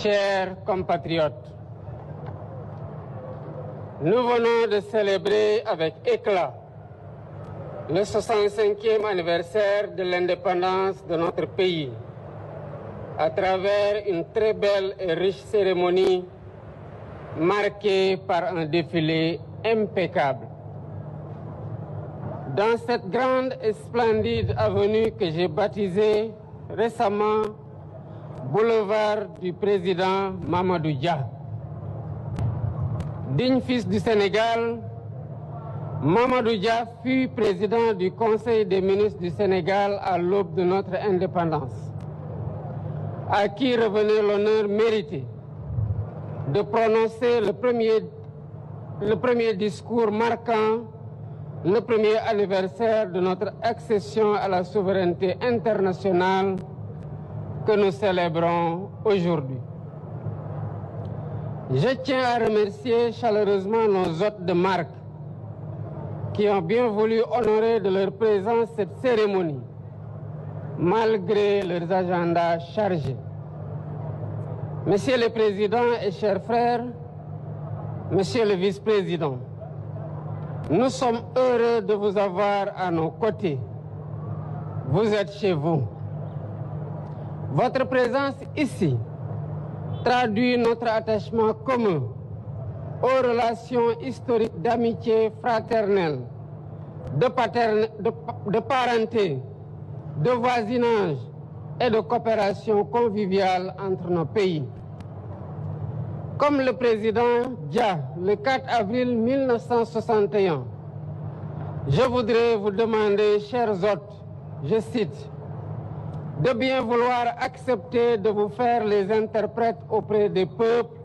Chers compatriotes, nous venons de célébrer avec éclat le 65e anniversaire de l'indépendance de notre pays à travers une très belle et riche cérémonie marquée par un défilé impeccable. Dans cette grande et splendide avenue que j'ai baptisée récemment Boulevard du président Mamadou Dia. Digne fils du Sénégal, Mamadou Dia fut président du Conseil des ministres du Sénégal à l'aube de notre indépendance, à qui revenait l'honneur mérité de prononcer le premier discours marquant le premier anniversaire de notre accession à la souveraineté internationale que nous célébrons aujourd'hui. Je tiens à remercier chaleureusement nos hôtes de marque qui ont bien voulu honorer de leur présence cette cérémonie, malgré leurs agendas chargés. Messieurs les présidents et chers frères, Monsieur le vice-président, nous sommes heureux de vous avoir à nos côtés. Vous êtes chez vous. Votre présence ici traduit notre attachement commun aux relations historiques d'amitié fraternelle, de parenté, de voisinage et de coopération conviviale entre nos pays. Comme le président Dia, le 4 avril 1961, je voudrais vous demander, chers hôtes, je cite, de bien vouloir accepter de vous faire les interprètes auprès des peuples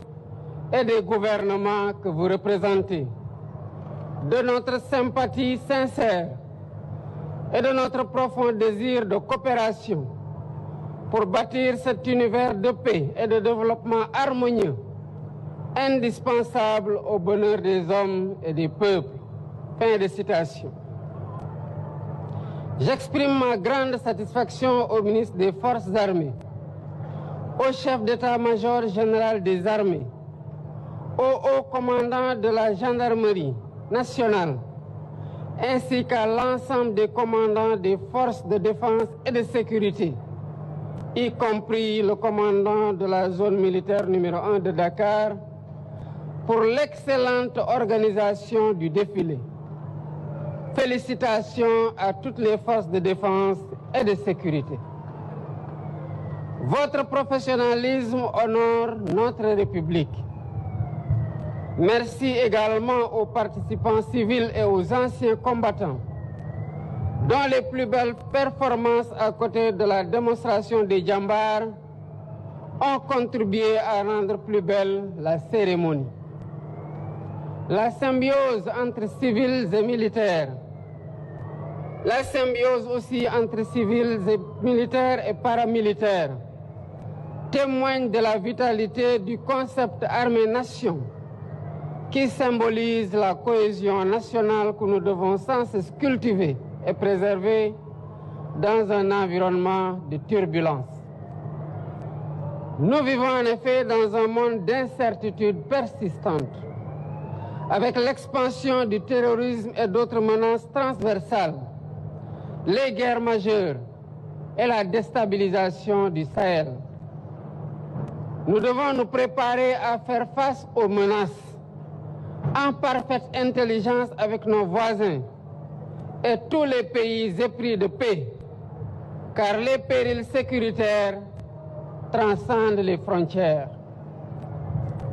et des gouvernements que vous représentez, de notre sympathie sincère et de notre profond désir de coopération pour bâtir cet univers de paix et de développement harmonieux, indispensable au bonheur des hommes et des peuples. Fin de citation. J'exprime ma grande satisfaction au ministre des Forces armées, au chef d'état-major général des armées, au haut commandant de la gendarmerie nationale, ainsi qu'à l'ensemble des commandants des forces de défense et de sécurité, y compris le commandant de la zone militaire numéro 1 de Dakar, pour l'excellente organisation du défilé. Félicitations à toutes les forces de défense et de sécurité. Votre professionnalisme honore notre République. Merci également aux participants civils et aux anciens combattants, dont les plus belles performances à côté de la démonstration des djambars ont contribué à rendre plus belle la cérémonie. La symbiose entre civils et militaires, la symbiose aussi entre civils et militaires et paramilitaires témoigne de la vitalité du concept armée-nation qui symbolise la cohésion nationale que nous devons sans cesse cultiver et préserver dans un environnement de turbulence. Nous vivons en effet dans un monde d'incertitude persistante, avec l'expansion du terrorisme et d'autres menaces transversales, les guerres majeures et la déstabilisation du Sahel. Nous devons nous préparer à faire face aux menaces en parfaite intelligence avec nos voisins et tous les pays épris de paix, car les périls sécuritaires transcendent les frontières.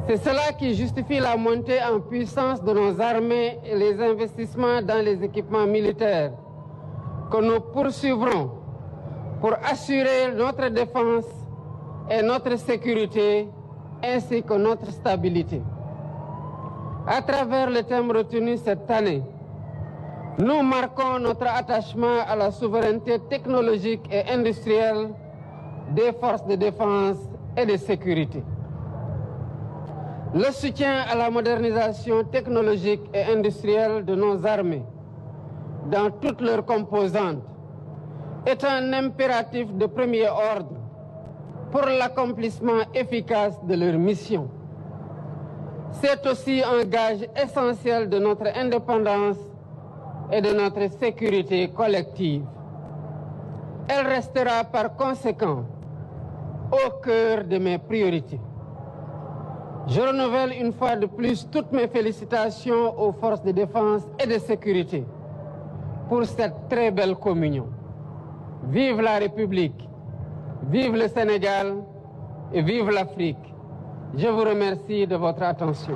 C'est cela qui justifie la montée en puissance de nos armées et les investissements dans les équipements militaires que nous poursuivrons pour assurer notre défense et notre sécurité ainsi que notre stabilité. À travers le thème retenu cette année, nous marquons notre attachement à la souveraineté technologique et industrielle des forces de défense et de sécurité. Le soutien à la modernisation technologique et industrielle de nos armées, dans toutes leurs composantes, est un impératif de premier ordre pour l'accomplissement efficace de leur mission. C'est aussi un gage essentiel de notre indépendance et de notre sécurité collective. Elle restera par conséquent au cœur de mes priorités. Je renouvelle une fois de plus toutes mes félicitations aux forces de défense et de sécurité pour cette très belle communion. Vive la République, vive le Sénégal et vive l'Afrique. Je vous remercie de votre attention.